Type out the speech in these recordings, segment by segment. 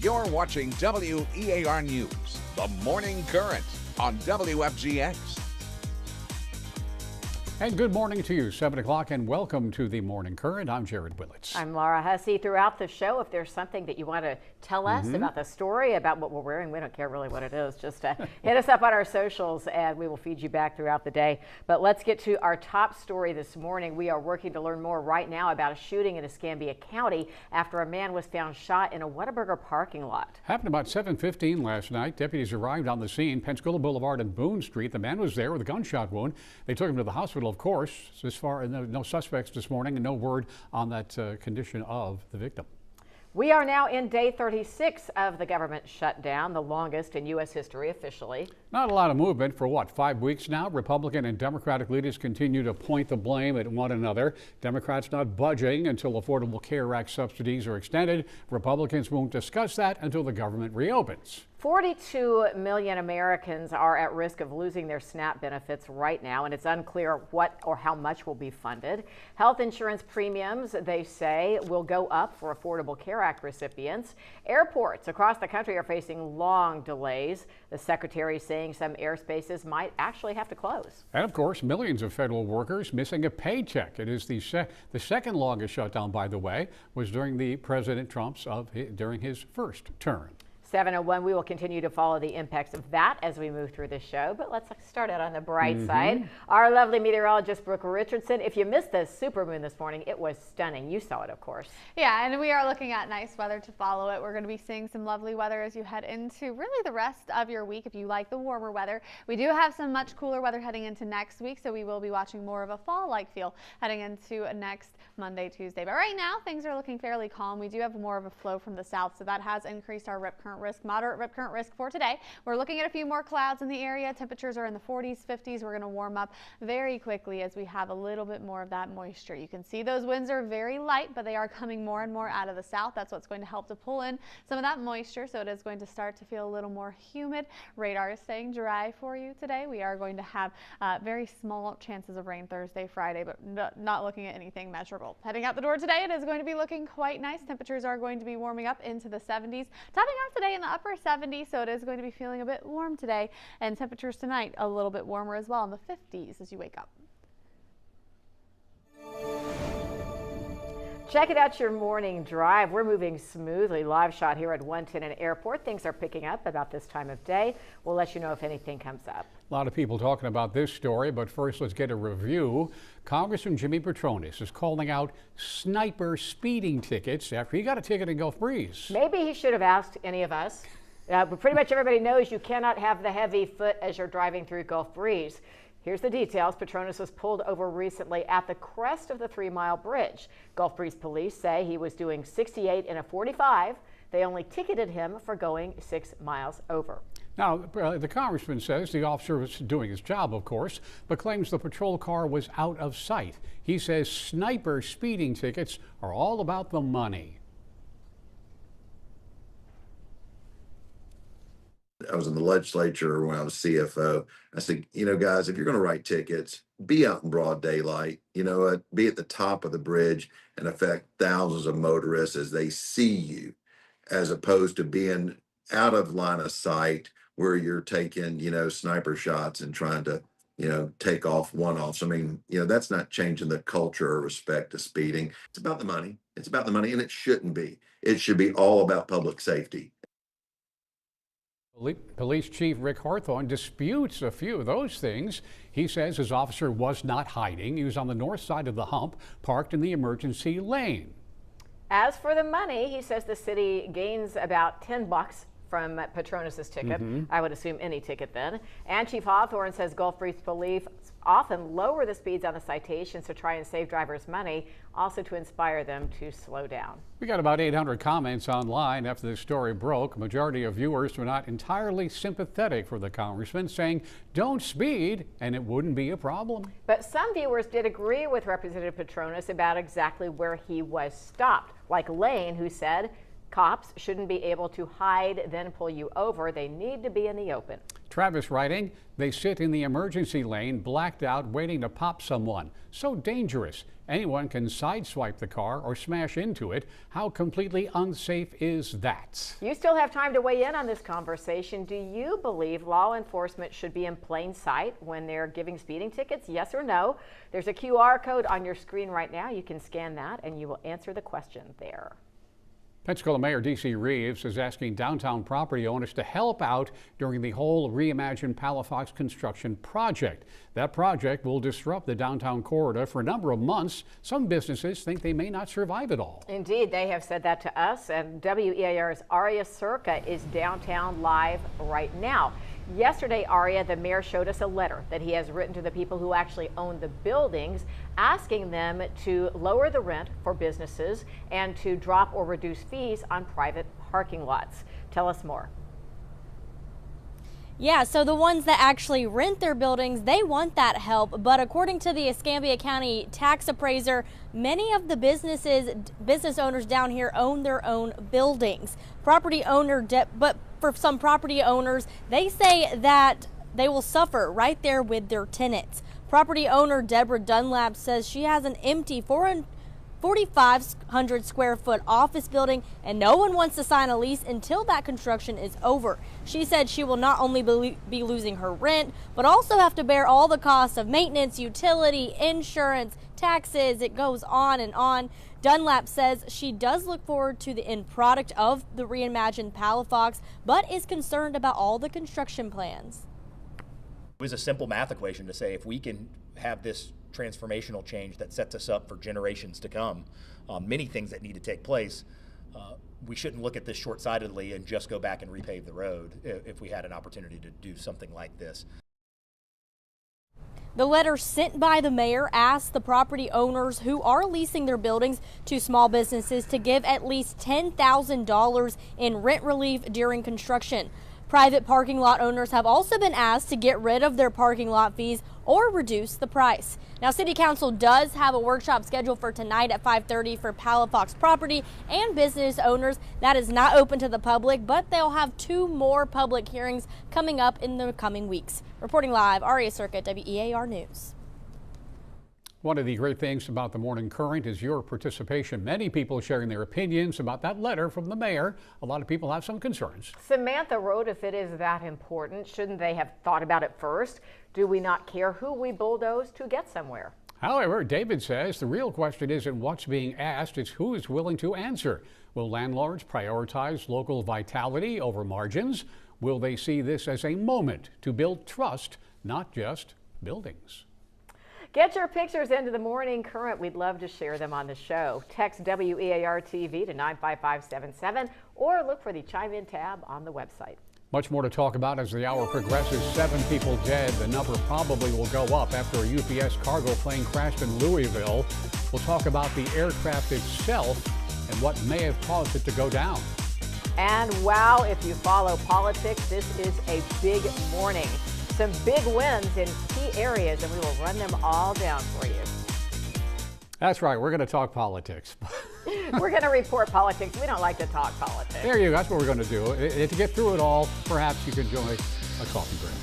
You're watching WEAR News, the morning current on WFGX. And good morning to you, 7 o'clock, and welcome to the Morning Current. I'm Jared Willits. I'm Laura Hussey. Throughout the show, if there's something that you want to tell us about the story, about what we're wearing, we don't care really what it is, just hit us up on our socials and we will feed you back throughout the day. But let's get to our top story this morning. We are working to learn more right now about a shooting in Escambia County after a man was found shot in a Whataburger parking lot. Happened about 7:15 last night. Deputies arrived on the scene, Pensacola Boulevard and Boone Street. The man was there with a gunshot wound. They took him to the hospital, of course. As far no suspects this morning and no word on that condition of the victim. We are now in day 36 of the government shutdown, the longest in U.S. history officially. Not a lot of movement for what, 5 weeks now? Republican and Democratic leaders continue to point the blame at one another. Democrats not budging until Affordable Care Act subsidies are extended. Republicans won't discuss that until the government reopens. 42 million Americans are at risk of losing their SNAP benefits right now, and it's unclear what or how much will be funded. Health insurance premiums, they say, will go up for Affordable Care Act recipients. Airports across the country are facing long delays. The secretary saying some airspaces might actually have to close. And of course, millions of federal workers missing a paycheck. It is the second longest shutdown, by the way, was during the President Trump's during his first term. 7:01, we will continue to follow the impacts of that as we move through the show. But let's start out on the bright side. Our lovely meteorologist, Brooke Richardson. If you missed the supermoon this morning, it was stunning. You saw it, of course. Yeah, and we are looking at nice weather to follow it. We're going to be seeing some lovely weather as you head into really the rest of your week if you like the warmer weather. We do have some much cooler weather heading into next week, so we will be watching more of a fall-like feel heading into next Monday, Tuesday. But right now, things are looking fairly calm. We do have more of a flow from the south, so that has increased our rip current risk, moderate rip current risk for today. We're looking at a few more clouds in the area. Temperatures are in the 40s, 50s. We're going to warm up very quickly as we have a little bit more of that moisture. You can see those winds are very light, but they are coming more and more out of the south. That's what's going to help to pull in some of that moisture, so it is going to start to feel a little more humid. Radar is staying dry for you today. We are going to have very small chances of rain Thursday, Friday, but not looking at anything measurable. Heading out the door today, it is going to be looking quite nice. Temperatures are going to be warming up into the 70s, topping out today in the upper 70s, so it is going to be feeling a bit warm today, and temperatures tonight a little bit warmer as well in the 50s as you wake up. Check it out, your morning drive. We're moving smoothly. Live shot here at 110 Airport. Things are picking up about this time of day. We'll let you know if anything comes up. A lot of people talking about this story, but first let's get a review. Congressman Jimmy Petronis is calling out sniper speeding tickets after he got a ticket in Gulf Breeze. Maybe he should have asked any of us. But pretty much everybody knows you cannot have the heavy foot as you're driving through Gulf Breeze. Here's the details. Petronis was pulled over recently at the crest of the 3-mile bridge. Gulf Breeze police say he was doing 68 in a 45. They only ticketed him for going 6 miles over. Now, the congressman says the officer was doing his job, of course, but claims the patrol car was out of sight. He says sniper speeding tickets are all about the money. I was in the legislature when I was CFO. I said, guys, if you're going to write tickets, be out in broad daylight, be at the top of the bridge and affect thousands of motorists as they see you, as opposed to being out of line of sight where you're taking, sniper shots and trying to, take off one-offs. I mean, that's not changing the culture or respect to speeding. It's about the money. It's about the money, and it shouldn't be. It should be all about public safety. Police Chief Rick Hawthorne disputes a few of those things. He says his officer was not hiding. He was on the north side of the hump, parked in the emergency lane. As for the money, he says the city gains about $10 from Petronis' ticket. I would assume any ticket then. And Chief Hawthorne says Gulf Breeze police often lower the speeds on the citations to try and save drivers money, also to inspire them to slow down. We got about 800 comments online after this story broke. A majority of viewers were not entirely sympathetic for the congressman, saying don't speed and it wouldn't be a problem. But some viewers did agree with Representative Petronis about exactly where he was stopped, like Lane, who said Cops shouldn't be able to hide, then pull you over. They need to be in the open. Travis writing, they sit in the emergency lane, blacked out, waiting to pop someone. So dangerous. Anyone can sideswipe the car or smash into it. How completely unsafe is that? You still have time to weigh in on this conversation. Do you believe law enforcement should be in plain sight when they're giving speeding tickets? Yes or no? There's a QR code on your screen right now. You can scan that and you will answer the question there. Pensacola Mayor D.C. Reeves is asking downtown property owners to help out during the whole Reimagine Palafox construction project. That project will disrupt the downtown corridor for a number of months. Some businesses think they may not survive it all. Indeed, they have said that to us, and WEAR's Aria Circa is downtown live right now. Yesterday, Aria, the mayor, showed us a letter that he has written to the people who actually own the buildings, asking them to lower the rent for businesses and to drop or reduce fees on private parking lots. Tell us more. Yeah, so the ones that actually rent their buildings, they want that help. But according to the Escambia County tax appraiser, many of the business owners down here own their own buildings. But for some property owners, they say that they will suffer right there with their tenants. Property owner Deborah Dunlap says she has an empty 4,500 square foot office building and no one wants to sign a lease until that construction is over. She said she will not only be losing her rent, but also have to bear all the costs of maintenance, utility, insurance, taxes. It goes on and on. Dunlap says she does look forward to the end product of the reimagined Palafox, but is concerned about all the construction plans. It was a simple math equation to say if we can have this transformational change that sets us up for generations to come, many things that need to take place, we shouldn't look at this short-sightedly and just go back and repave the road if we had an opportunity to do something like this. The letter sent by the mayor asks the property owners who are leasing their buildings to small businesses to give at least $10,000 in rent relief during construction. Private parking lot owners have also been asked to get rid of their parking lot fees or reduce the price. Now, City Council does have a workshop scheduled for tonight at 5:30 for Palafox property and business owners. That is not open to the public, but they'll have 2 more public hearings coming up in the coming weeks. Reporting live, Aria Circa, WEAR News. One of the great things about the Morning Current is your participation. Many people sharing their opinions about that letter from the mayor. A lot of people have some concerns. Samantha wrote, if it is that important, shouldn't they have thought about it first? Do we not care who we bulldoze to get somewhere? However, David says the real question isn't what's being asked, it's who is willing to answer. Will landlords prioritize local vitality over margins? Will they see this as a moment to build trust, not just buildings? Get your pictures into the Morning Current. We'd love to share them on the show. Text WEAR TV to 95577 or look for the Chime In tab on the website. Much more to talk about as the hour progresses. 7 people dead. The number probably will go up after a UPS cargo plane crashed in Louisville. We'll talk about the aircraft itself and what may have caused it to go down. And wow, if you follow politics, this is a big morning. Some big wins in key areas, and we will run them all down for you. That's right. We're going to talk politics. We're going to report politics. We don't like to talk politics. There you go. That's what we're going to do. To get through it all, perhaps you can enjoy a coffee break.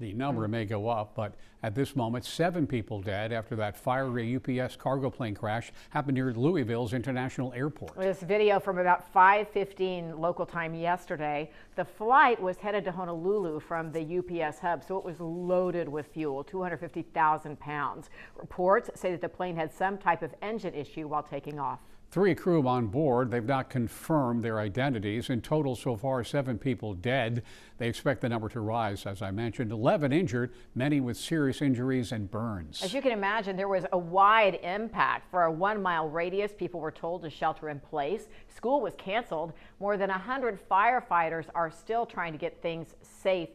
The number may go up, but at this moment, 7 people dead after that fiery UPS cargo plane crash happened near Louisville's International Airport. This video from about 5:15 local time yesterday. The flight was headed to Honolulu from the UPS hub, so it was loaded with fuel, 250,000 pounds. Reports say that the plane had some type of engine issue while taking off. 3 crew on board. They've not confirmed their identities. In total, so far, 7 people dead. They expect the number to rise, as I mentioned. 11 injured, many with serious injuries and burns. As you can imagine, there was a wide impact. For a 1-mile radius, people were told to shelter in place. School was canceled. More than 100 firefighters are still trying to get things safe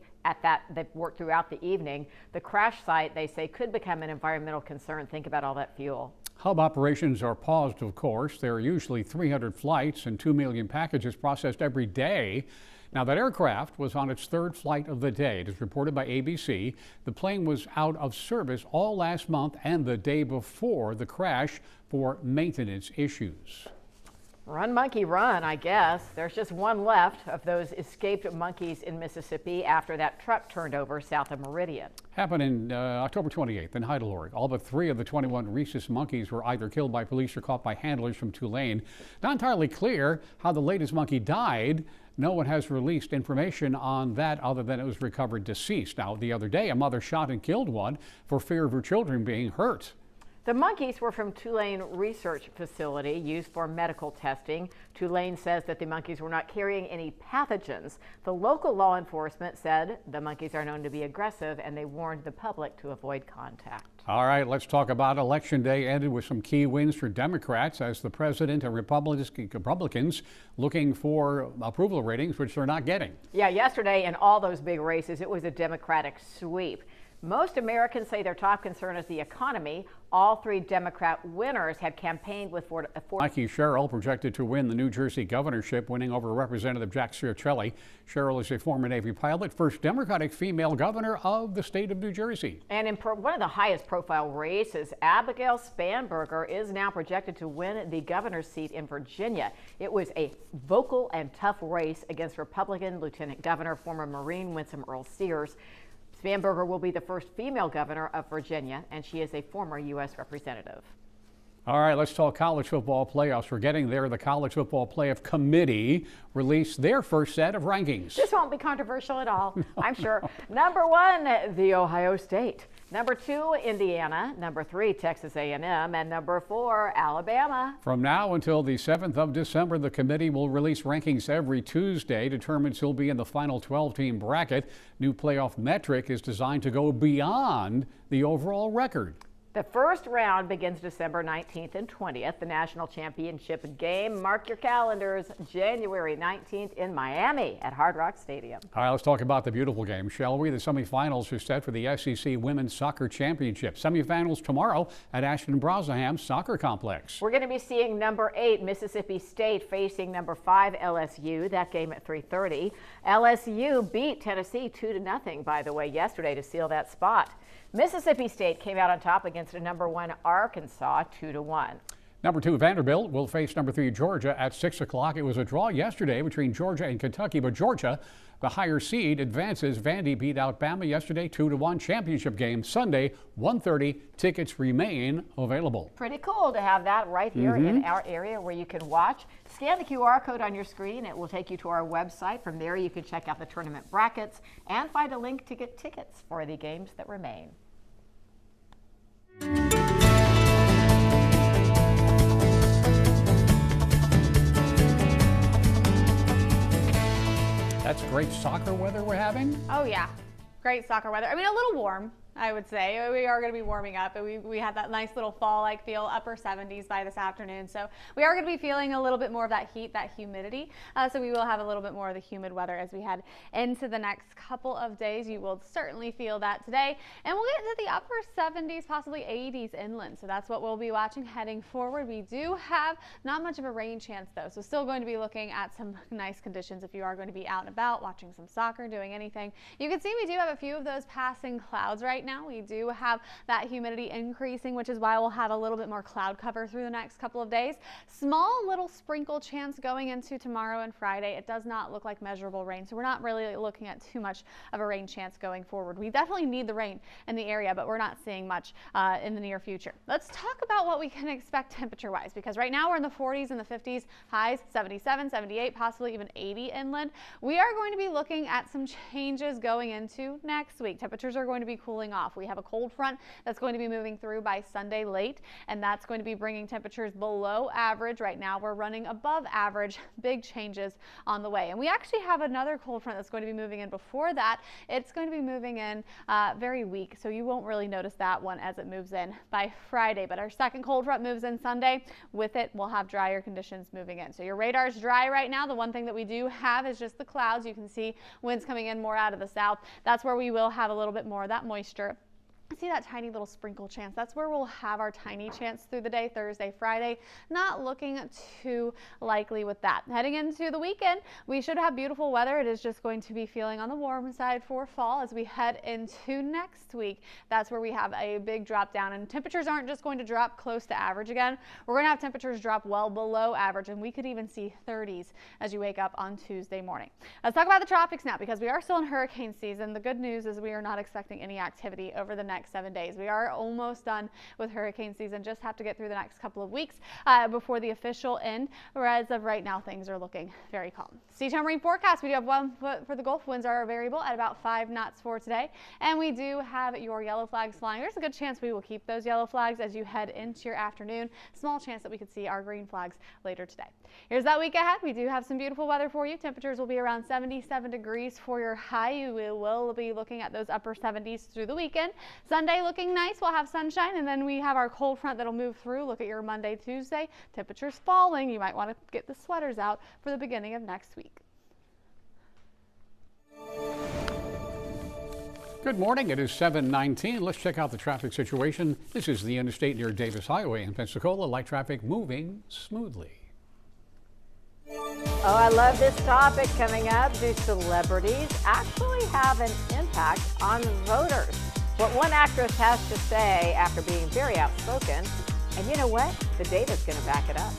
they've worked throughout the evening. The crash site, they say, could become an environmental concern. Think about all that fuel. Hub operations are paused, of course. There are usually 300 flights and 2 million packages processed every day. Now, that aircraft was on its 3rd flight of the day. It is reported by ABC. The plane was out of service all last month and the day before the crash for maintenance issues. Run, monkey, run, I guess. There's just one left of those escaped monkeys in Mississippi after that truck turned over south of Meridian. Happened in October 28th in Heidelberg. All but 3 of the 21 rhesus monkeys were either killed by police or caught by handlers from Tulane. Not entirely clear how the latest monkey died. No one has released information on that other than it was recovered deceased. Now, the other day, a mother shot and killed one for fear of her children being hurt. The monkeys were from Tulane Research Facility used for medical testing. Tulane says that the monkeys were not carrying any pathogens. The local law enforcement said the monkeys are known to be aggressive and they warned the public to avoid contact. All right, let's talk about Election Day. Ended with some key wins for Democrats as the president and Republicans looking for approval ratings, which they're not getting. Yeah, yesterday in all those big races, it was a Democratic sweep. Most Americans say their top concern is the economy. All 3 Democrat winners have campaigned with Mikey Sherrill projected to win the New Jersey governorship, winning over Representative Jack Ciarcelli. Sherrill is a former Navy pilot, first Democratic female governor of the state of New Jersey. And in one of the highest profile races, Abigail Spanberger is now projected to win the governor's seat in Virginia. It was a vocal and tough race against Republican Lieutenant Governor, former Marine Winsome Earl Sears. Spanberger will be the first female governor of Virginia, and she is a former U.S. representative. All right, let's talk college football playoffs. We're getting there. The College Football Playoff Committee released their first set of rankings. This won't be controversial at all, I'm sure. Number 1, the Ohio State. Number 2, Indiana. Number 3, Texas A&M. And number 4, Alabama. From now until the 7th of December, the committee will release rankings every Tuesday, determines who'll be in the final 12-team bracket. New playoff metric is designed to go beyond the overall record. The first round begins December 19th and 20th. The national championship game, mark your calendars, January 19th in Miami at Hard Rock Stadium. All right, let's talk about the beautiful game, shall we? The semifinals are set for the SEC Women's Soccer Championship. Semifinals tomorrow at Ashton Brosnahan Soccer Complex. We're going to be seeing number 8 Mississippi State facing number 5 LSU. That game at 3:30. LSU beat Tennessee 2-0, by the way, yesterday to seal that spot. Mississippi State came out on top against number 1 Arkansas 2-1. Number 2 Vanderbilt will face number 3 Georgia at 6 o'clock. It was a draw yesterday between Georgia and Kentucky, but Georgia, the higher seed, advances. Vandy beat out Bama yesterday 2-1. Championship game Sunday 1:30. Tickets remain available. Pretty cool to have that right here in our area where you can watch. Scan the QR code on your screen. It will take you to our website. From there you can check out the tournament brackets and find a link to get tickets for the games that remain. That's great soccer weather we're having. Oh yeah, great soccer weather. I mean, a little warm, I would say. We are going to be warming up, but we had that nice little fall-like feel, upper 70s by this afternoon. So we are going to be feeling a little bit more of that heat, that humidity. So we will have a little bit more of the humid weather as we head into the next couple of days. You will certainly feel that today. And we'll get into the upper 70s, possibly 80s inland. So that's what we'll be watching heading forward. We do have not much of a rain chance, though. So still going to be looking at some nice conditions if you are going to be out and about, watching some soccer, doing anything. You can see we do have a few of those passing clouds right now. We do have that humidity increasing, which is why we'll have a little bit more cloud cover through the next couple of days. Small little sprinkle chance going into tomorrow and Friday. It does not look like measurable rain, so we're not really looking at too much of a rain chance going forward. We definitely need the rain in the area, but we're not seeing much in the near future. Let's talk about what we can expect temperature-wise, because right now we're in the 40s and the 50s, highs 77, 78, possibly even 80 inland. We are going to be looking at some changes going into next week. Temperatures are going to be cooling off. We have a cold front that's going to be moving through by Sunday late, and that's going to be bringing temperatures below average. Right now we're running above average. Big changes on the way. And we actually have another cold front that's going to be moving in before that. It's going to be moving in very weak, so you won't really notice that one as it moves in by Friday. But our second cold front moves in Sunday. With it, we'll have drier conditions moving in. So your radar is dry right now. The one thing that we do have is just the clouds. You can see winds coming in more out of the south. That's where we will have a little bit more of that moisture. See that tiny little sprinkle chance. That's where we'll have our tiny chance through the day, Thursday, Friday. Not looking too likely with that. Heading into the weekend, we should have beautiful weather. It is just going to be feeling on the warm side for fall as we head into next week. That's where we have a big drop down, and temperatures aren't just going to drop close to average again. We're going to have temperatures drop well below average, and we could even see 30s as you wake up on Tuesday morning. Let's talk about the tropics now, because we are still in hurricane season. The good news is we are not expecting any activity over the next 7 days. We are almost done with hurricane season. Just have to get through the next couple of weeks before the official end. Whereas of right now, things are looking very calm. Sea-time marine forecast. We do have 1 foot for the Gulf. Winds are variable at about 5 knots for today. And we do have your yellow flags flying. There's a good chance we will keep those yellow flags as you head into your afternoon. Small chance that we could see our green flags later today. Here's that week ahead. We do have some beautiful weather for you. Temperatures will be around 77 degrees for your high. You will be looking at those upper 70s through the weekend. Sunday looking nice. We'll have sunshine, and then we have our cold front that'll move through. Look at your Monday, Tuesday. Temperatures falling. You might want to get the sweaters out for the beginning of next week. Good morning. It is 7:19. Let's check out the traffic situation. This is the interstate near Davis Highway in Pensacola. Light traffic moving smoothly. Oh, I love this topic coming up. Do celebrities actually have an impact on voters? What one actress has to say after being very outspoken. And you know what? The data's going to back it up.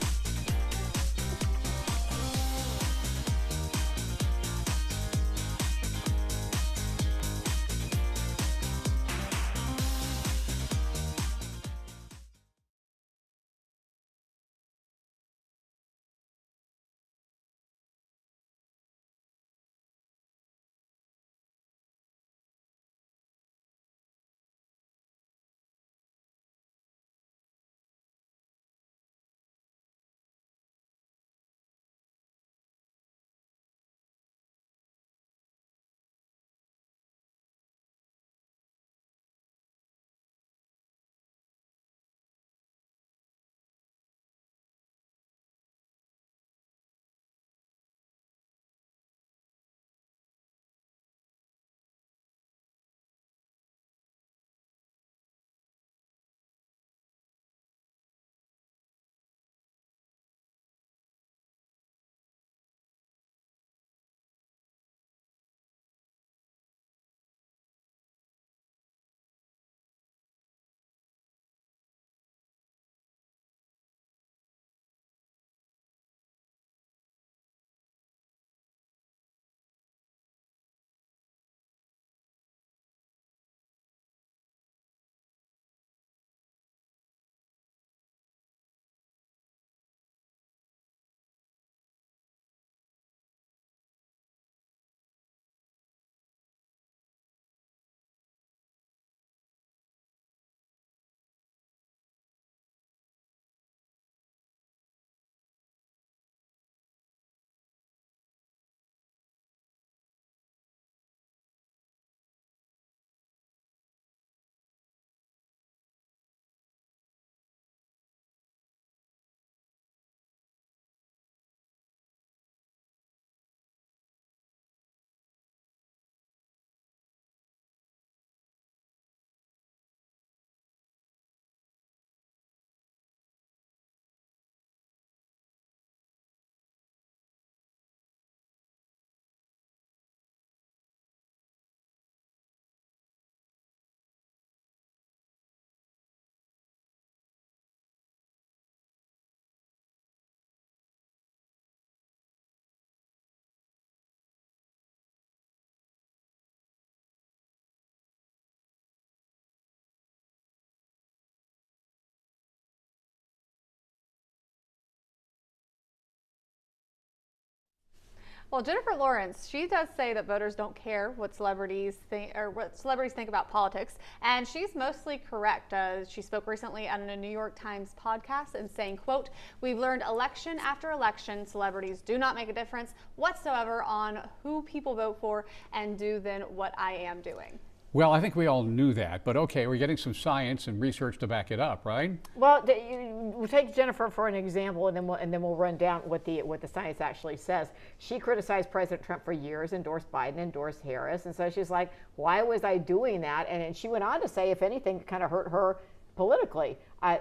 Well, Jennifer Lawrence, she does say that voters don't care what celebrities think about politics, and she's mostly correct. She spoke recently on a New York Times podcast and saying, quote, "We've learned election after election, celebrities do not make a difference whatsoever on who people vote for and do then what I am doing." Well, I think we all knew that, but okay, we're getting some science and research to back it up, right? Well, we'll take Jennifer for an example, and then we'll run down what the science actually says. She criticized President Trump for years, endorsed Biden, endorsed Harris, and so she's like, "Why was I doing that?" And she went on to say, if anything, it kind of hurt her politically.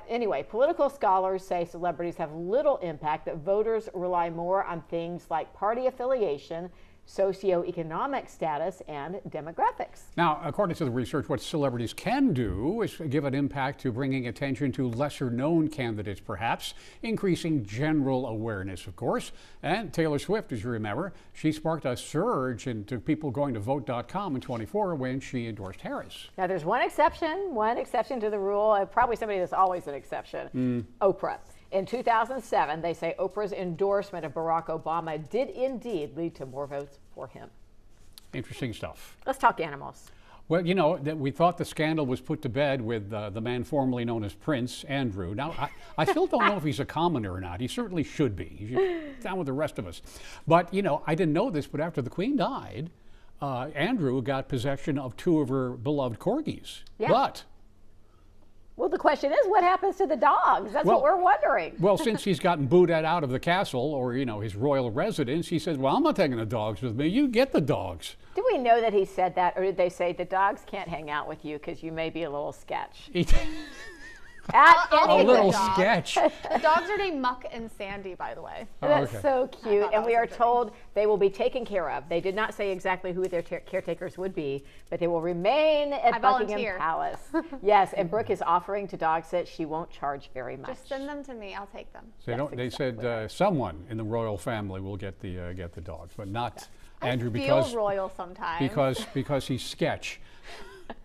Anyway, political scholars say celebrities have little impact, that voters rely more on things like party affiliation, socioeconomic status, and demographics. Now, according to the research, what celebrities can do is give an impact to bringing attention to lesser known candidates, perhaps, increasing general awareness, of course. And Taylor Swift, as you remember, she sparked a surge into people going to vote.com in 24 when she endorsed Harris. Now, there's one exception to the rule, probably somebody that's always an exception, Oprah. In 2007, they say Oprah's endorsement of Barack Obama did indeed lead to more votes for him. Interesting stuff. Let's talk animals. Well, you know, that we thought the scandal was put to bed with the man formerly known as Prince Andrew. Now, I still don't know if he's a commoner or not. He certainly should be. He should down with the rest of us. But, you know, I didn't know this, but after the Queen died, Andrew got possession of 2 of her beloved corgis. Yeah. But well, the question is, what happens to the dogs? That's what we're wondering. Well, since he's gotten booted out of the castle, or, you know, his royal residence, he says, well, I'm not taking the dogs with me. You get the dogs. Do we know that he said that, or did they say the dogs can't hang out with you because you may be a little sketch? A little sketch. The dogs are named Muck and Sandy, by the way. That's okay. so cute. And we are told they will be taken care of. They did not say exactly who their caretakers would be, but they will remain at Buckingham Palace. Yes, and Brooke is offering to dog sit. She won't charge very much. Just send them to me. I'll take them. So they said someone in the royal family will get the dogs, but not Andrew, I feel royal sometimes. because he's sketch.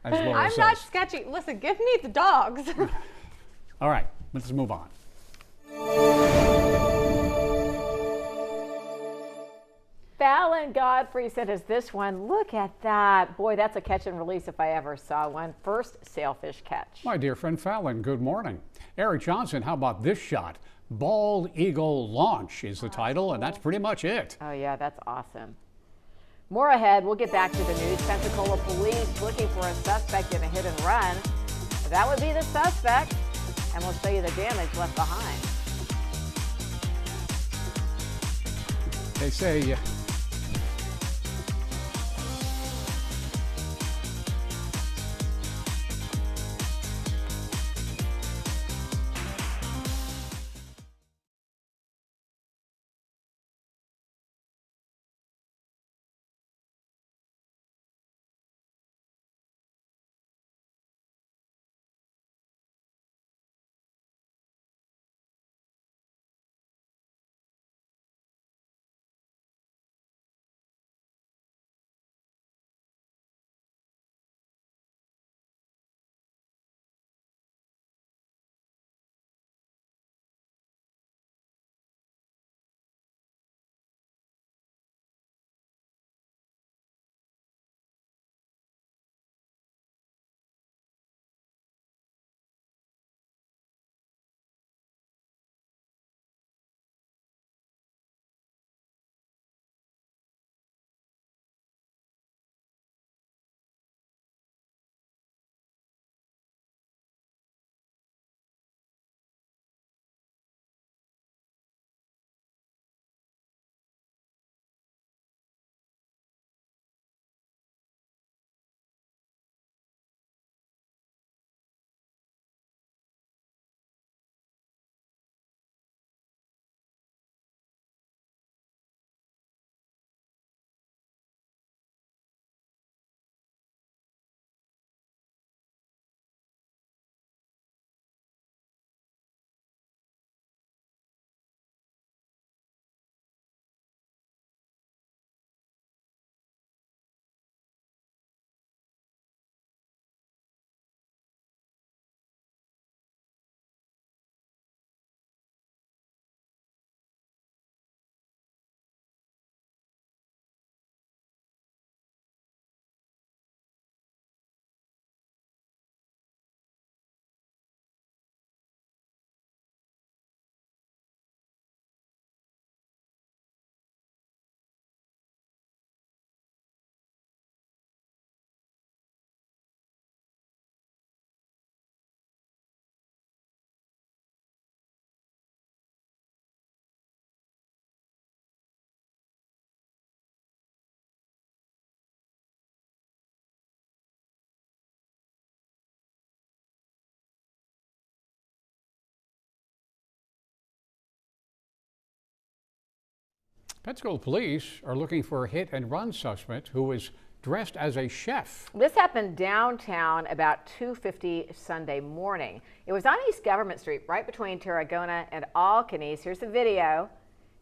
As Laura I'm says. not sketchy. Listen, give me the dogs. All right, let's move on. Fallon Godfrey sent us this one. Look at that. Boy, that's a catch and release if I ever saw one. First sailfish catch. My dear friend Fallon, good morning. Eric Johnson, how about this shot? Bald Eagle Launch is the title, and that's pretty much it. Oh, yeah, that's awesome. More ahead, we'll get back to the news. Pensacola police looking for a suspect in a hit and run. That would be the suspect, and we'll show you the damage left behind. They say Pensacola police are looking for a hit-and-run suspect who was dressed as a chef. This happened downtown about 2:50 Sunday morning. It was on East Government Street, right between Tarragona and Alcanese. Here's the video.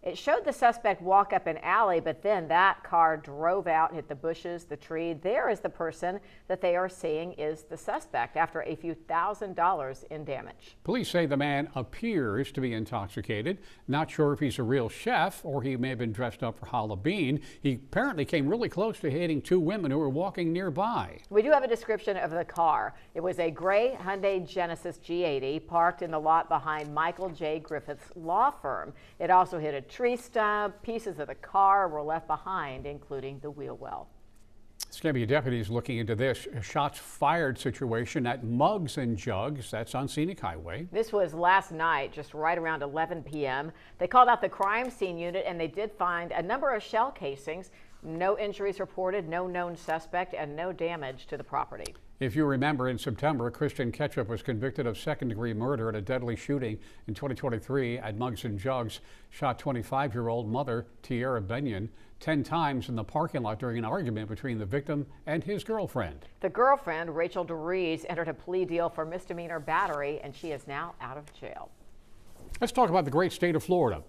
It showed the suspect walk up an alley, but then that car drove out and hit the bushes, the tree. There is the person that they are saying is the suspect after a few $1,000s in damage. Police say the man appears to be intoxicated. Not sure if he's a real chef or he may have been dressed up for Halloween. He apparently came really close to hitting two women who were walking nearby. We do have a description of the car. It was a gray Hyundai Genesis G80 parked in the lot behind Michael J. Griffith's law firm. It also hit a tree stump. Pieces of the car were left behind, including the wheel well. Escambia deputies looking into this shots fired situation at Mugs and Jugs. That's on Scenic Highway. This was last night, just right around 11 p.m. They called out the crime scene unit and they did find a number of shell casings. No injuries reported, no known suspect, and no damage to the property. If you remember, in September, Christian Ketchup was convicted of second-degree murder at a deadly shooting in 2023 at Mugs and Jugs. Shot 25-year-old mother Tiara Benyon 10 times in the parking lot during an argument between the victim and his girlfriend. The girlfriend, Rachel DeRees, entered a plea deal for misdemeanor battery, and she is now out of jail. Let's talk about the great state of Florida.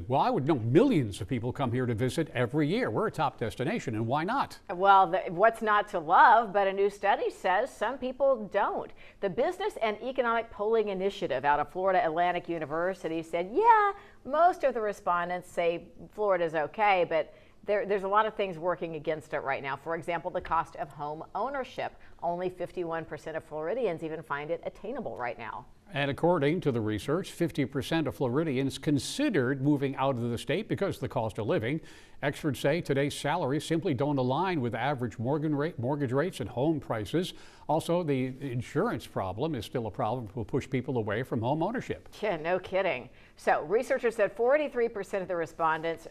Well, I would know millions of people come here to visit every year. We're a top destination, and why not? Well, what's not to love? But a new study says some people don't. The Business and Economic Polling Initiative out of Florida Atlantic University said, yeah, most of the respondents say Florida's okay, but there's a lot of things working against it right now. For example, the cost of home ownership. Only 51% of Floridians even find it attainable right now. And according to the research, 50% of Floridians considered moving out of the state because of the cost of living. Experts say today's salaries simply don't align with average mortgage rates and home prices. Also, the insurance problem is still a problem that will push people away from home ownership. Yeah, no kidding. So researchers said 43% of the respondents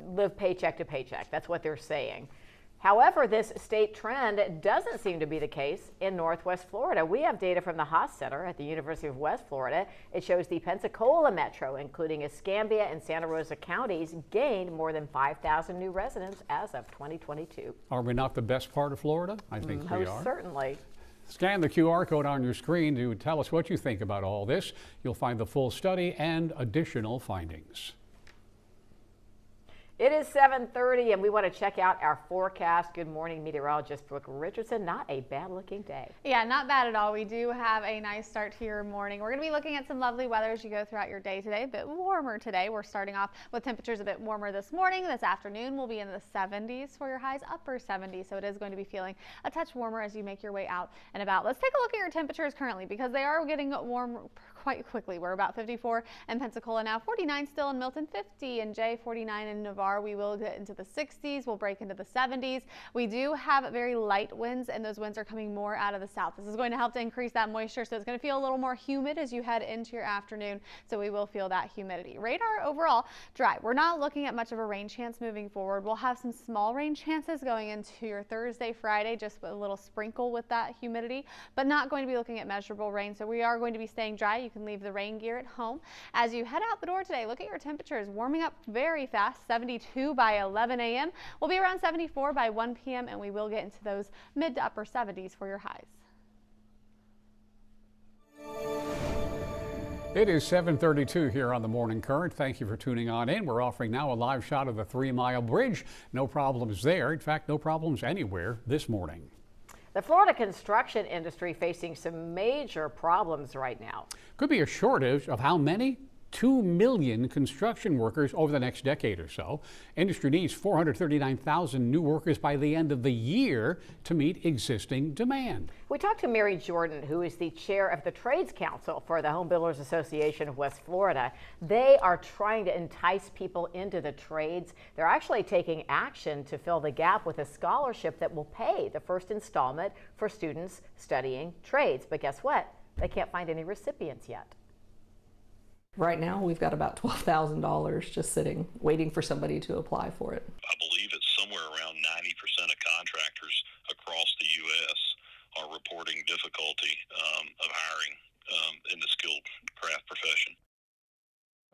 live paycheck to paycheck. That's what they're saying. However, this state trend doesn't seem to be the case in Northwest Florida. We have data from the Haas Center at the University of West Florida. It shows the Pensacola Metro, including Escambia and Santa Rosa counties, gained more than 5,000 new residents as of 2022. Are we not the best part of Florida? I think we are. Most certainly. Scan the QR code on your screen to tell us what you think about all this. You'll find the full study and additional findings. It is 7:30 and we want to check out our forecast. Good morning, meteorologist Brooke Richardson. Not a bad looking day. Yeah, not bad at all. We do have a nice start to your morning. We're going to be looking at some lovely weather as you go throughout your day today. A bit warmer today. We're starting off with temperatures a bit warmer this morning. This afternoon we'll be in the 70s for your highs, upper 70s. So it is going to be feeling a touch warmer as you make your way out and about. Let's take a look at your temperatures currently because they are getting warm quite quickly. We're about 54 in Pensacola now, 49 still in Milton, 50 in Jay, 49 in Navarre. We will get into the 60s. We'll break into the 70s. We do have very light winds, and those winds are coming more out of the south. This is going to help to increase that moisture, so it's going to feel a little more humid as you head into your afternoon, so we will feel that humidity. Radar overall dry. We're not looking at much of a rain chance moving forward. We'll have some small rain chances going into your Thursday, Friday, just a little sprinkle with that humidity, but not going to be looking at measurable rain, so we are going to be staying dry. You can leave the rain gear at home. As you head out the door today, look at your temperatures warming up very fast. 72 by 11 a.m. We'll be around 74 by 1 p.m. and we will get into those mid to upper 70s for your highs. It is 7:32 here on the Morning Current. Thank you for tuning on in. We're offering now a live shot of the 3 Mile Bridge. No problems there. In fact, no problems anywhere this morning. The Florida construction industry facing some major problems right now. Could be a shortage of how many? 2 million construction workers over the next decade or so. Industry needs 439,000 new workers by the end of the year to meet existing demand. We talked to Mary Jordan, who is the chair of the Trades Council for the Home Builders Association of West Florida. They are trying to entice people into the trades. They're actually taking action to fill the gap with a scholarship that will pay the first installment for students studying trades. But guess what? They can't find any recipients yet. Right now, we've got about $12,000 just sitting, waiting for somebody to apply for it. I believe it's somewhere around 90% of contractors across the U.S. are reporting difficulty of hiring in the skilled craft profession.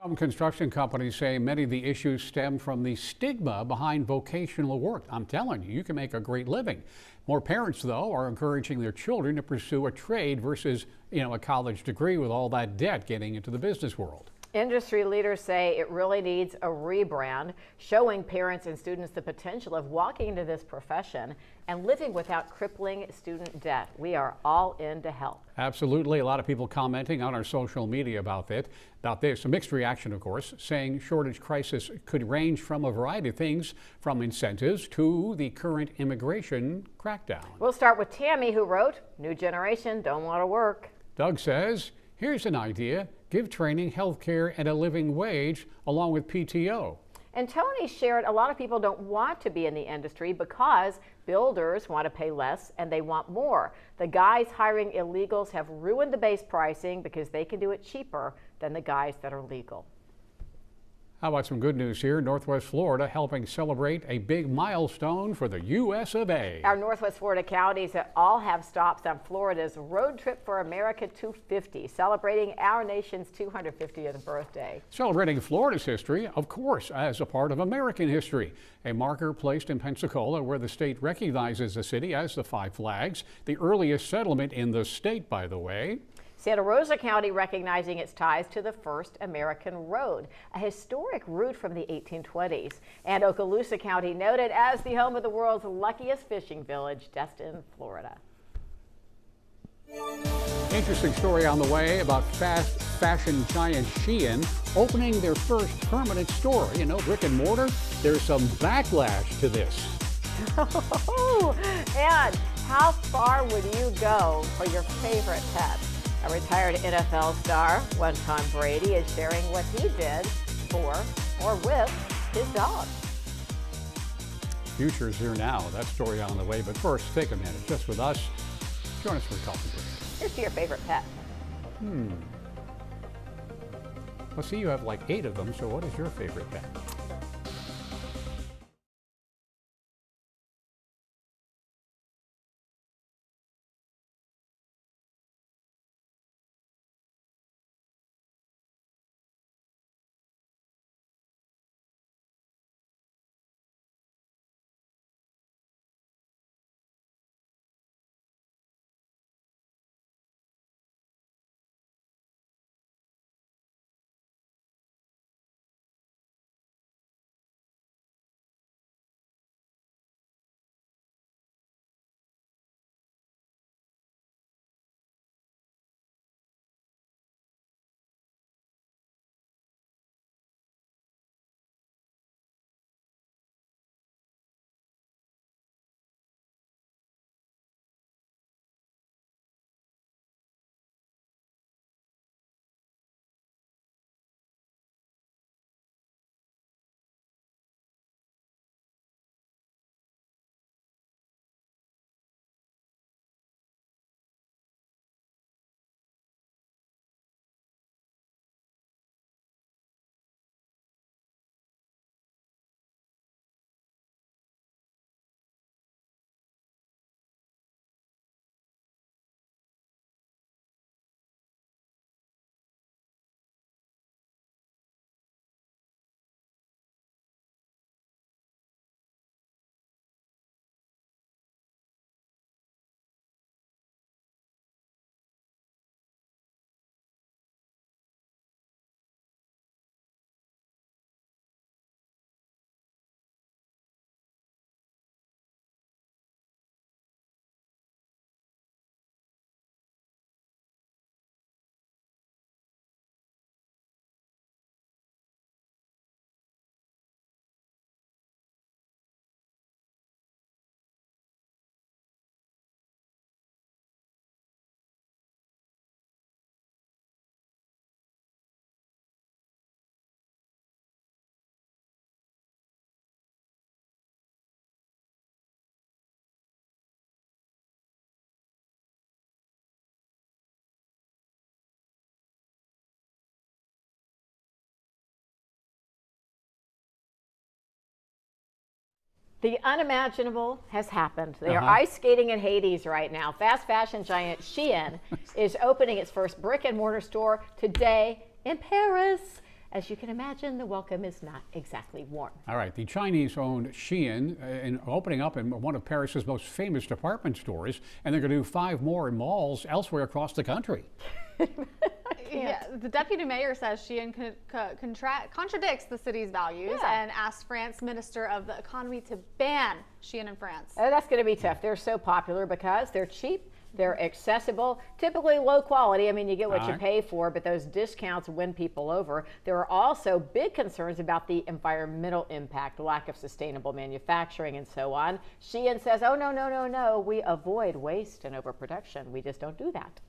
Some construction companies say many of the issues stem from the stigma behind vocational work. I'm telling you, you can make a great living. More parents, though, are encouraging their children to pursue a trade versus, a college degree with all that debt getting into the business world. Industry leaders say it really needs a rebrand, showing parents and students the potential of walking into this profession and living without crippling student debt. We are all in to help. Absolutely. A lot of people commenting on our social media about this. A mixed reaction, of course, saying shortage crisis could range from a variety of things, from incentives to the current immigration crackdown. We'll start with Tammy, who wrote, "New generation don't want to work." Doug says, here's an idea. Give training, health care, and a living wage along with PTO. And Tony shared a lot of people don't want to be in the industry because builders want to pay less and they want more. The guys hiring illegals have ruined the base pricing because they can do it cheaper than the guys that are legal. How about some good news here? Northwest Florida helping celebrate a big milestone for the U.S. of A. Our Northwest Florida counties that all have stops on Florida's Road Trip for America 250, celebrating our nation's 250th birthday. Celebrating Florida's history, of course, as a part of American history. A marker placed in Pensacola where the state recognizes the city as the Five Flags, the earliest settlement in the state, by the way. Santa Rosa County recognizing its ties to the first American road, a historic route from the 1820s. And Okaloosa County noted as the home of the world's luckiest fishing village, Destin, Florida. Interesting story on the way about fast fashion giant Shein opening their first permanent store. Brick and mortar. There's some backlash to this. And how far would you go for your favorite pet? A retired NFL star, one-time Brady, is sharing what he did for or with his dog. Future is here now. That story on the way. But first, take a minute just with us. Join us for a coffee break. Here's to your favorite pet. Well, see, you have like 8 of them. So what is your favorite pet? The unimaginable has happened. They are ice skating in Hades right now. Fast fashion giant Shein is opening its first brick and mortar store today in Paris. as you can imagine, the welcome is not exactly warm. All right, the Chinese-owned Shein opening up in one of Paris's most famous department stores, and they're going to do 5 more in malls elsewhere across the country. Yeah, the deputy mayor says Shein contradicts the city's values and asked France Minister of the Economy to ban Shein in France. That's going to be tough. They're so popular because they're cheap. They're accessible, typically low quality. I mean, you get what you pay for, but those discounts win people over. There are also big concerns about the environmental impact, lack of sustainable manufacturing, and so on. Shein says, oh, no, no, no, no. We avoid waste and overproduction. We just don't do that.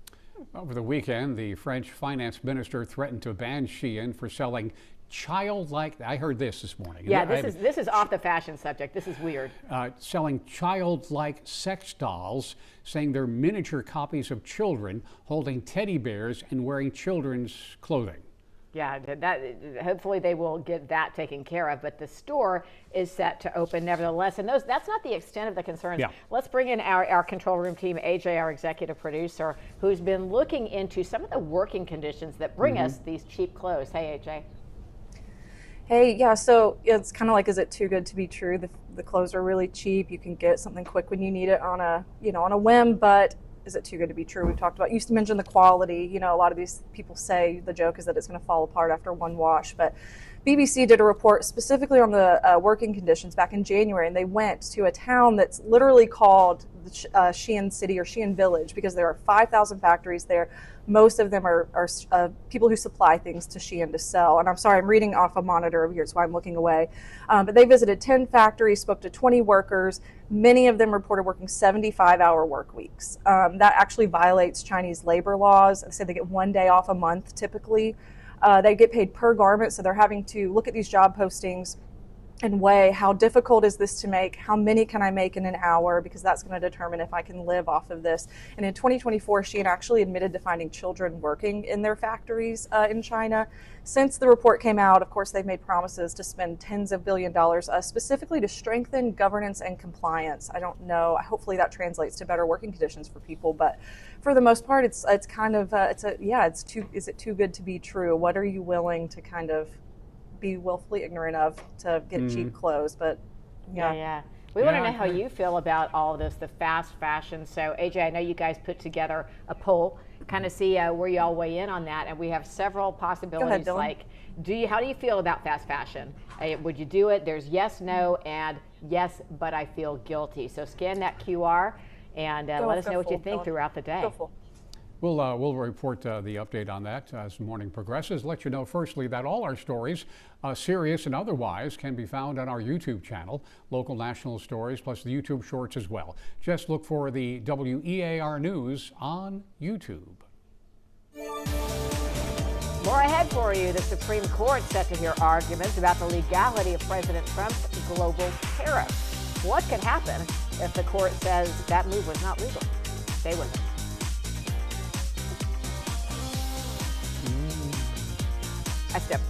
Over the weekend, the French finance minister threatened to ban Shein for selling childlike, I heard this morning. Yeah, this is off the fashion subject. This is weird. Selling childlike sex dolls, saying they're miniature copies of children holding teddy bears and wearing children's clothing. Yeah, hopefully they will get that taken care of, but the store is set to open nevertheless. And that's not the extent of the concerns. Yeah. Let's bring in our control room team, AJ, our executive producer, who's been looking into some of the working conditions that bring us these cheap clothes. Hey, AJ. Hey, yeah, so it's kind of like, is it too good to be true? The clothes are really cheap. You can get something quick when you need it on a, on a whim, but is it too good to be true? We've talked about, you used to mention the quality. A lot of these people say the joke is that it's going to fall apart after one wash, but BBC did a report specifically on the working conditions back in January, and they went to a town that's literally called the Shein City or Shein Village because there are 5,000 factories there. Most of them are people who supply things to Shein to sell. And I'm sorry, I'm reading off a monitor over here, so I'm looking away. But they visited 10 factories, spoke to 20 workers. Many of them reported working 75-hour work weeks. That actually violates Chinese labor laws. They say they get 1 day off a month typically. They get paid per garment, so they're having to look at these job postings and weigh how difficult is this to make, how many can I make in an hour, because that's going to determine if I can live off of this. And in 2024, Shein actually admitted to finding children working in their factories in China. Since the report came out, of course, they've made promises to spend tens of billions of dollars specifically to strengthen governance and compliance. I don't know. Hopefully that translates to better working conditions for people, but for the most part, it's kind of is it too good to be true? What are you willing to kind of be willfully ignorant of to get cheap clothes? But yeah. We want to know how you feel about all of this, the fast fashion. So AJ, I know you guys put together a poll, kind of see where you all weigh in on that, and we have several possibilities. Go ahead, like, how do you feel about fast fashion? Would you do it? There's yes, no, and yes, but I feel guilty. So scan that QR and let us know what you think throughout the day. We'll report the update on that as the morning progresses. Let you know, firstly, that all our stories, serious and otherwise, can be found on our YouTube channel, local national stories, plus the YouTube shorts as well. Just look for the WEAR News on YouTube. More ahead for you. The Supreme Court set to hear arguments about the legality of President Trump's global tariffs. What could happen if the court says that move was not legal? Stay with us. I stepped.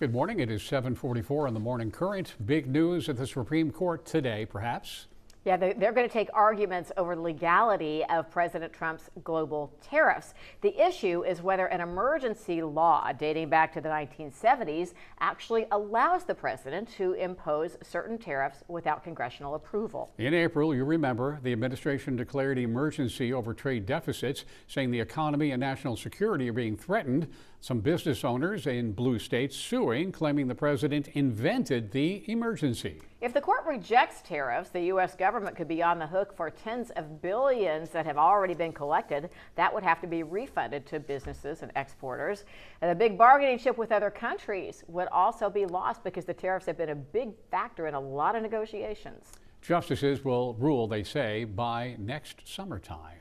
Good morning. It is 7:44 on the Morning Current. Big news at the Supreme Court today, perhaps. Yeah, they're going to take arguments over the legality of President Trump's global tariffs. The issue is whether an emergency law dating back to the 1970s actually allows the president to impose certain tariffs without congressional approval. In April, you remember, the administration declared emergency over trade deficits, saying the economy and national security are being threatened. Some business owners in blue states suing, claiming the president invented the emergency. If the court rejects tariffs, the U.S. government could be on the hook for tens of billions that have already been collected. That would have to be refunded to businesses and exporters. And the big bargaining chip with other countries would also be lost because the tariffs have been a big factor in a lot of negotiations. Justices will rule, they say, by next summertime.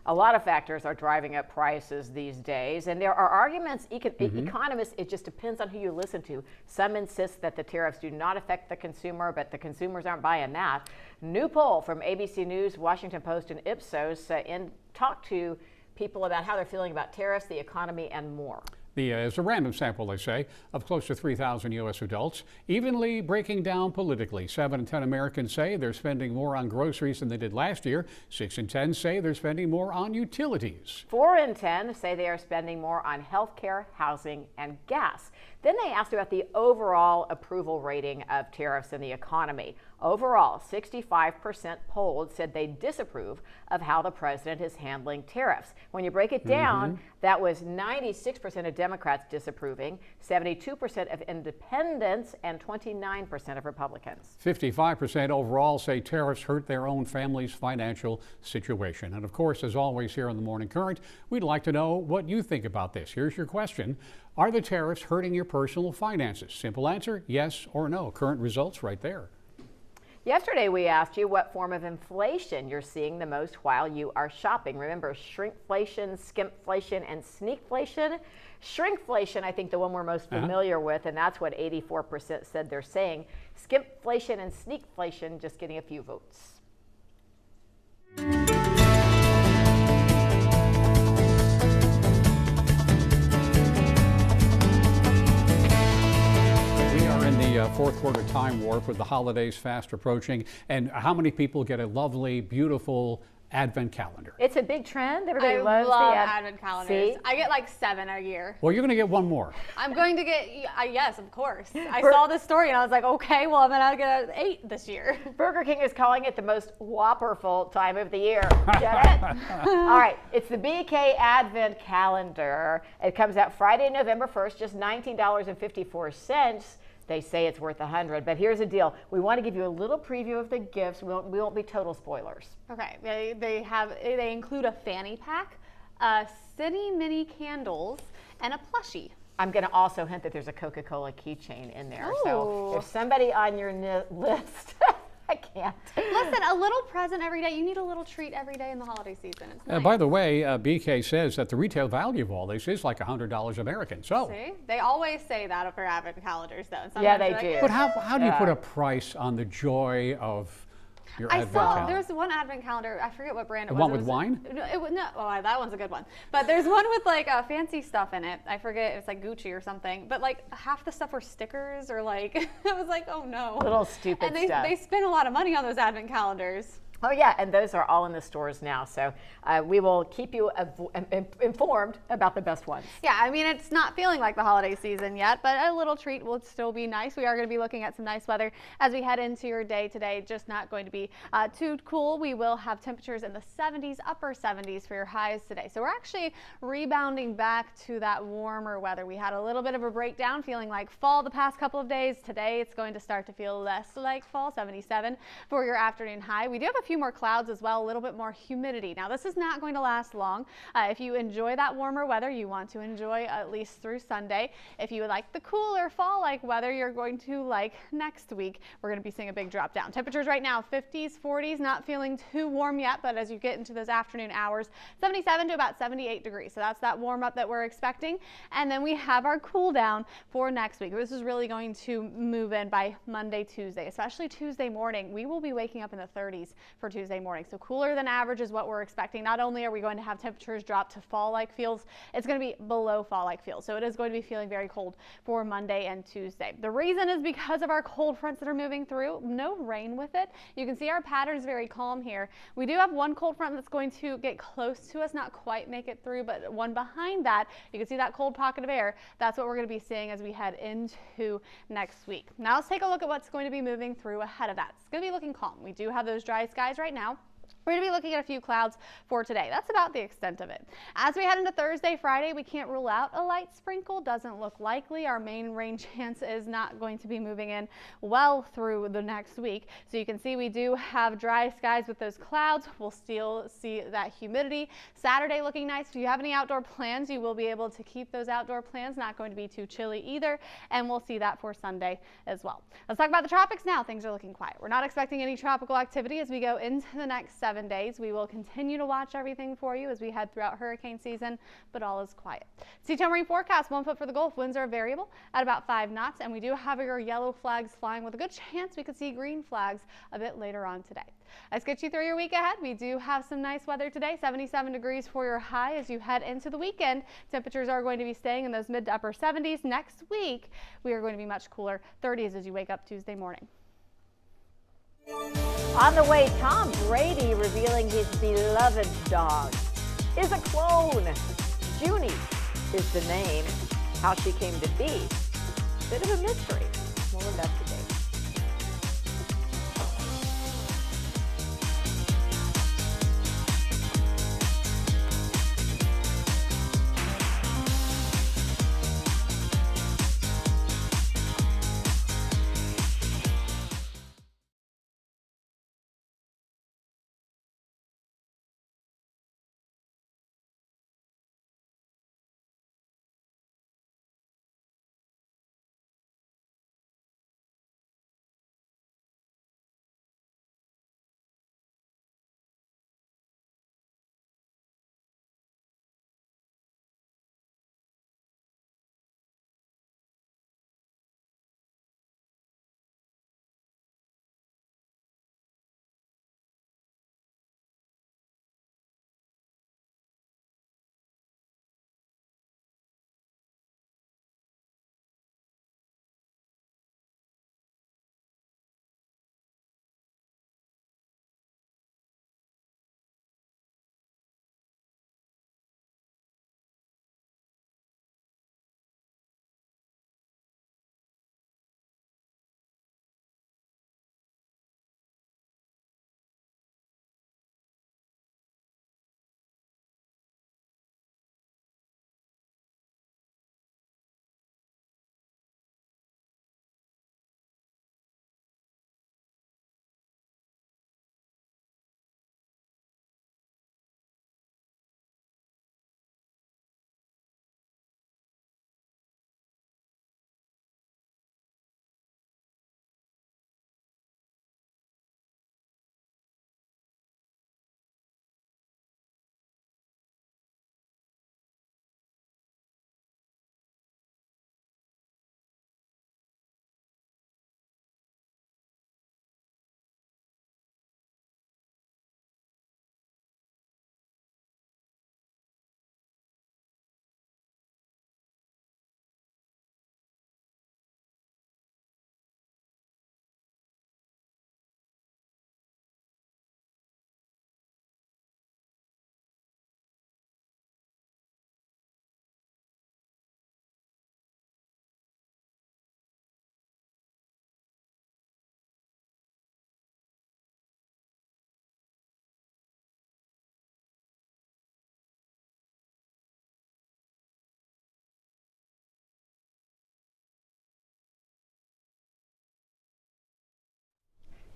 A lot of factors are driving up prices these days, and there are arguments, economists, it just depends on who you listen to. Some insist that the tariffs do not affect the consumer, but the consumers aren't buying that. New poll from ABC News, Washington Post, and Ipsos talk to people about how they're feeling about tariffs, the economy, and more. It's a random sample, they say, of close to 3,000 U.S. adults, evenly breaking down politically. 7 in 10 Americans say they're spending more on groceries than they did last year. 6 in 10 say they're spending more on utilities. 4 in 10 say they are spending more on health care, housing, and gas. Then they asked about the overall approval rating of tariffs in the economy. Overall, 65% polled said they disapprove of how the president is handling tariffs. When you break it down, that was 96% of Democrats disapproving, 72% of independents, and 29% of Republicans. 55% overall say tariffs hurt their own family's financial situation. And of course, as always here on the Morning Current, we'd like to know what you think about this. Here's your question. Are the tariffs hurting your personal finances? Simple answer, yes or no. Current results right there. Yesterday, we asked you what form of inflation you're seeing the most while you are shopping. Remember, shrinkflation, skimpflation, and sneakflation? Shrinkflation, I think the one we're most familiar with, and that's what 84% said they're saying. Skimpflation and sneakflation just getting a few votes. Fourth quarter time warp with the holidays fast approaching, and how many people get a lovely, beautiful Advent calendar? It's a big trend. Everybody I loves love the Advent calendars. I get like 7 a year. Well, you're going to get one more. I'm going to get, yes, of course. I saw this story and I was like, okay, well, I'm going to get 8 this year. Burger King is calling it the most whopperful time of the year. Get it? All right, it's the BK Advent calendar. It comes out Friday, November 1st, just $19.54. They say it's worth $100, but here's the deal. We want to give you a little preview of the gifts. We won't be total spoilers. Okay, they include a fanny pack, city mini candles, and a plushie. I'm going to also hint that there's a Coca-Cola keychain in there. Ooh. So if somebody on your list, I can't. Listen, a little present every day. You need a little treat every day in the holiday season. It's nice. By the way, BK says that the retail value of all this is like $100 American. So see, they always say that for Advent calendars, though. Yeah, they do. But how do you put a price on the joy of your Advent calendar? There's one Advent calendar, I forget what brand it was. The one with wine? No, that one's a good one. But there's one with like fancy stuff in it. I forget, it's like Gucci or something. But like half the stuff were stickers or like, I was like, oh no. Little stupid stuff. And they spend a lot of money on those Advent calendars. Oh yeah, and those are all in the stores now. So we will keep you informed about the best ones. Yeah, I mean, it's not feeling like the holiday season yet, but a little treat will still be nice. We are going to be looking at some nice weather as we head into your day today. Just not going to be too cool. We will have temperatures in the 70s, upper 70s for your highs today. So we're actually rebounding back to that warmer weather. We had a little bit of a breakdown, feeling like fall the past couple of days. Today, it's going to start to feel less like fall, 77 for your afternoon high. We do have a few more clouds as well, a little bit more humidity. Now this is not going to last long. If you enjoy that warmer weather, you want to enjoy at least through Sunday. If you would like the cooler fall-like weather, you're going to like next week. We're going to be seeing a big drop down. Temperatures right now, 50s, 40s, not feeling too warm yet, but as you get into those afternoon hours, 77 to about 78 degrees. So that's that warm up that we're expecting. And then we have our cool down for next week. This is really going to move in by Monday, Tuesday, especially Tuesday morning. We will be waking up in the 30s for Tuesday morning. So cooler than average is what we're expecting. Not only are we going to have temperatures drop to fall-like feels, it's going to be below fall-like feels. So it is going to be feeling very cold for Monday and Tuesday. The reason is because of our cold fronts that are moving through. No rain with it. You can see our pattern is very calm here. We do have one cold front that's going to get close to us, not quite make it through, but one behind that. You can see that cold pocket of air. That's what we're going to be seeing as we head into next week. Now let's take a look at what's going to be moving through ahead of that. It's going to be looking calm. We do have those dry skies right now. We're going to be looking at a few clouds for today. That's about the extent of it. As we head into Thursday, Friday, we can't rule out a light sprinkle. Doesn't look likely. Our main rain chance is not going to be moving in well through the next week. So you can see we do have dry skies with those clouds. We'll still see that humidity. Saturday looking nice. If you have any outdoor plans, you will be able to keep those outdoor plans. Not going to be too chilly either. And we'll see that for Sunday as well. Let's talk about the tropics now. Things are looking quiet. We're not expecting any tropical activity as we go into the next 7 days. We will continue to watch everything for you as we head throughout hurricane season, but all is quiet. Seatown marine forecast, 1 foot for the Gulf. Winds are variable at about 5 knots, and we do have our yellow flags flying with a good chance we could see green flags a bit later on today. Let's get you through your week ahead. We do have some nice weather today, 77 degrees for your high as you head into the weekend. Temperatures are going to be staying in those mid to upper 70s. Next week, we are going to be much cooler, 30s as you wake up Tuesday morning. On the way, Tom Brady revealing his beloved dog is a clone. Junie is the name. How she came to be, bit of a mystery. We'll investigate.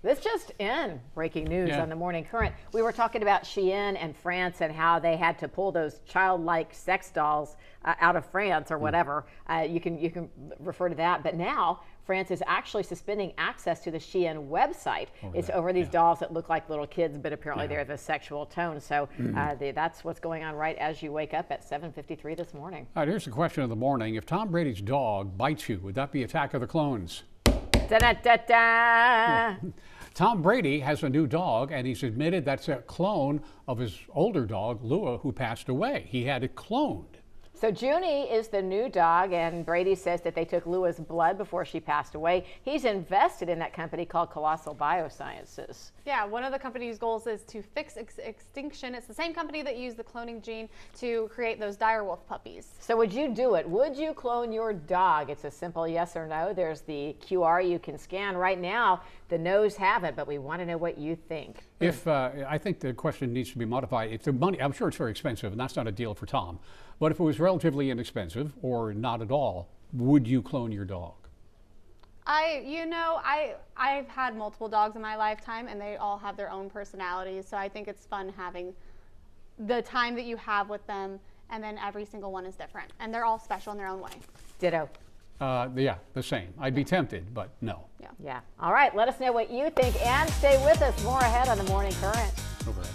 This just in, breaking news on the Morning Current. We were talking about Shein and France and how they had to pull those childlike sex dolls out of France or whatever. You can refer to that. But now France is actually suspending access to the Shein website. It's over these dolls that look like little kids, but apparently they're the sexual tone. So that's what's going on right as you wake up at 7:53 this morning. All right, here's the question of the morning. If Tom Brady's dog bites you, would that be Attack of the Clones? Da-da-da-da. Tom Brady has a new dog, and he's admitted that's a clone of his older dog, Lua, who passed away. He had it cloned. So Junie is the new dog, and Brady says that they took Lua's blood before she passed away. He's invested in that company called Colossal Biosciences. Yeah, one of the company's goals is to fix extinction. It's the same company that used the cloning gene to create those direwolf puppies. So would you do it? Would you clone your dog? It's a simple yes or no. There's the QR you can scan. Right now, the no's have it, but we want to know what you think. If I think the question needs to be modified. If the money, I'm sure it's very expensive, and that's not a deal for Tom. But if it was relatively inexpensive or not at all, would you clone your dog? I've had multiple dogs in my lifetime, and they all have their own personalities. So I think it's fun having the time that you have with them, and then every single one is different, and they're all special in their own way. Ditto. Yeah, the same. I'd be tempted, but no. Yeah. All right, let us know what you think, and stay with us. More ahead on the Morning Current. Over it.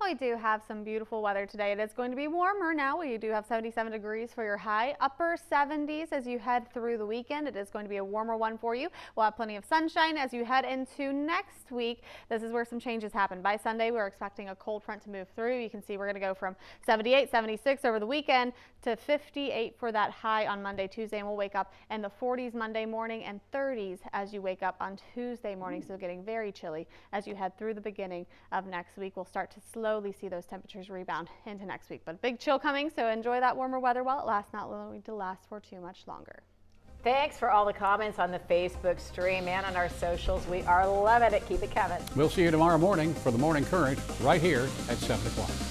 We do have some beautiful weather today. It is going to be warmer now. We do have 77 degrees for your high, upper 70s as you head through the weekend. It is going to be a warmer one for you. We'll have plenty of sunshine as you head into next week. This is where some changes happen. By Sunday, we're expecting a cold front to move through. You can see we're going to go from 78, 76 over the weekend to 58 for that high on Monday, Tuesday, and we'll wake up in the 40s Monday morning and 30s as you wake up on Tuesday morning. So getting very chilly as you head through the beginning of next week. We'll start to slowly see those temperatures rebound into next week, but a big chill coming, so enjoy that warmer weather while it lasts. Not going to last for too much longer. Thanks for all the comments on the Facebook stream and on our socials. We are loving it. Keep it coming. We'll see you tomorrow morning for the Morning Current right here at 7 o'clock.